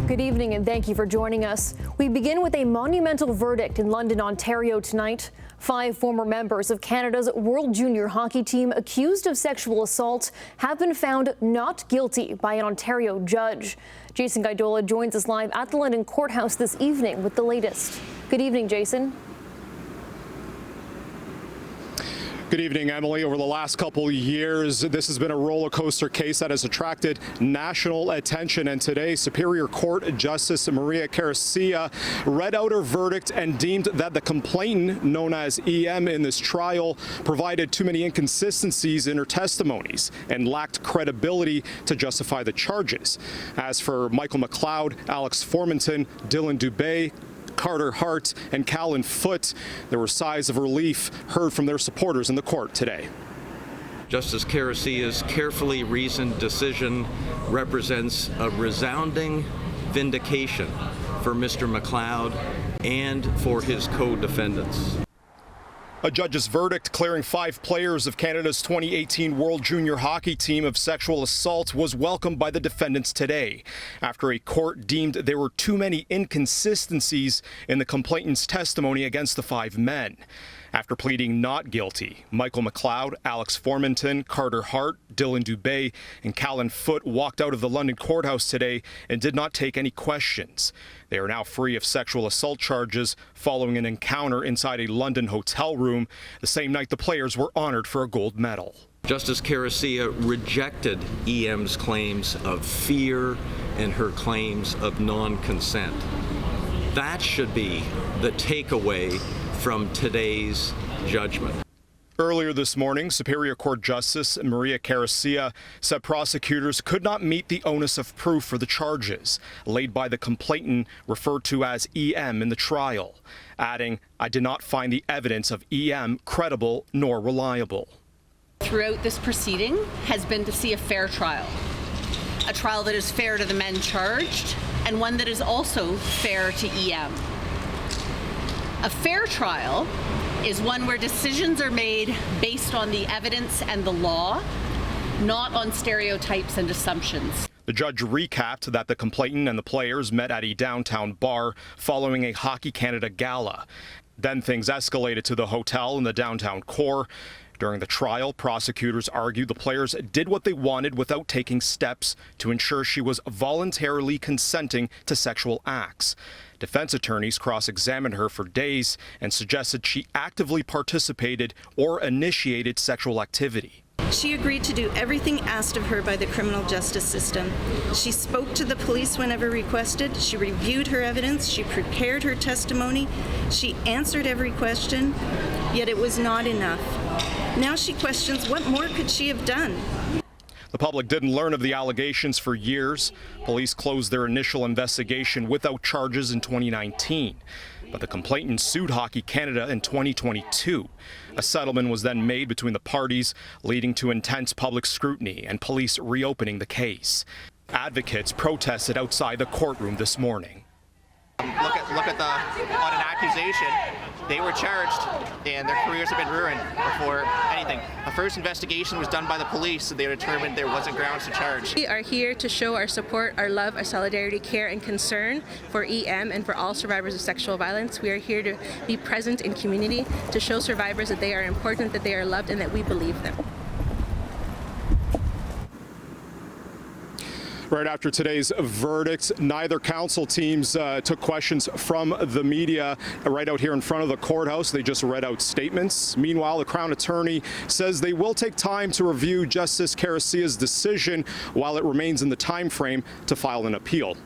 Good evening and thank you for joining us. We begin with a monumental verdict in London, Ontario tonight. 5 former members of Canada's World Junior Hockey team accused of sexual assault have been found not guilty by an Ontario judge. Jason Gaidola joins us live at the London courthouse this evening with the latest. Good evening, Jason. Good evening, Emily. Over the last couple of years, this has been a roller coaster case that has attracted national attention. And today, Superior Court Justice Maria Carroccia read out her verdict and deemed that the complainant, known as EM in this trial, provided too many inconsistencies in her testimonies and lacked credibility to justify the charges. As for Michael McLeod, Alex Formenton, Dillion Dube, Carter Hart and Callan Foote, there were sighs of relief heard from their supporters in the court today. Justice Carroccia's carefully reasoned decision represents a resounding vindication for Mr. McLeod and for his co-defendants. A judge's verdict clearing 5 players of Canada's 2018 World Junior Hockey team of sexual assault was welcomed by the defendants today, after a court deemed there were too many inconsistencies in the complainant's testimony against the 5 men. After pleading not guilty, Michael McLeod, Alex Formenton, Carter Hart, Dillion Dube, and Callan Foote walked out of the London courthouse today and did not take any questions. They are now free of sexual assault charges following an encounter inside a London hotel room the same night the players were honored for a gold medal. Justice Carroccia rejected EM's claims of fear and her claims of non-consent. That should be the takeaway from today's judgment. Earlier this morning, Superior Court Justice Maria Carroccia said prosecutors could not meet the onus of proof for the charges laid by the complainant, referred to as EM in the trial, adding, "I did not find the evidence of EM credible nor reliable." Throughout this proceeding has been to see a fair trial. A trial that is fair to the men charged and one that is also fair to EM. A fair trial is one where decisions are made based on the evidence and the law, not on stereotypes and assumptions. The judge recapped that the complainant and the players met at a downtown bar following a Hockey Canada gala. Then things escalated to the hotel in the downtown core. During the trial, prosecutors argued the players did what they wanted without taking steps to ensure she was voluntarily consenting to sexual acts. Defense attorneys cross-examined her for days and suggested she actively participated or initiated sexual activity. She agreed to do everything asked of her by the criminal justice system. She spoke to the police whenever requested. She reviewed her evidence. She prepared her testimony. She answered every question, yet it was not enough. Now she questions what more could she have done. The public didn't learn of the allegations for years. Police closed their initial investigation without charges in 2019. But the complainant sued Hockey Canada in 2022. A settlement was then made between the parties, leading to intense public scrutiny and police reopening the case. Advocates protested outside the courtroom this morning. Look at on an accusation, they were charged and their careers have been ruined before anything. A first investigation was done by the police, and they determined there wasn't grounds to charge. We are here to show our support, our love, our solidarity, care and concern for EM and for all survivors of sexual violence. We are here to be present in community, to show survivors that they are important, that they are loved, and that we believe them. Right after today's verdict, neither counsel teams took questions from the media right out here in front of the courthouse. They just read out statements. Meanwhile, the Crown Attorney says they will take time to review Justice Carroccia's decision while it remains in the time frame to file an appeal.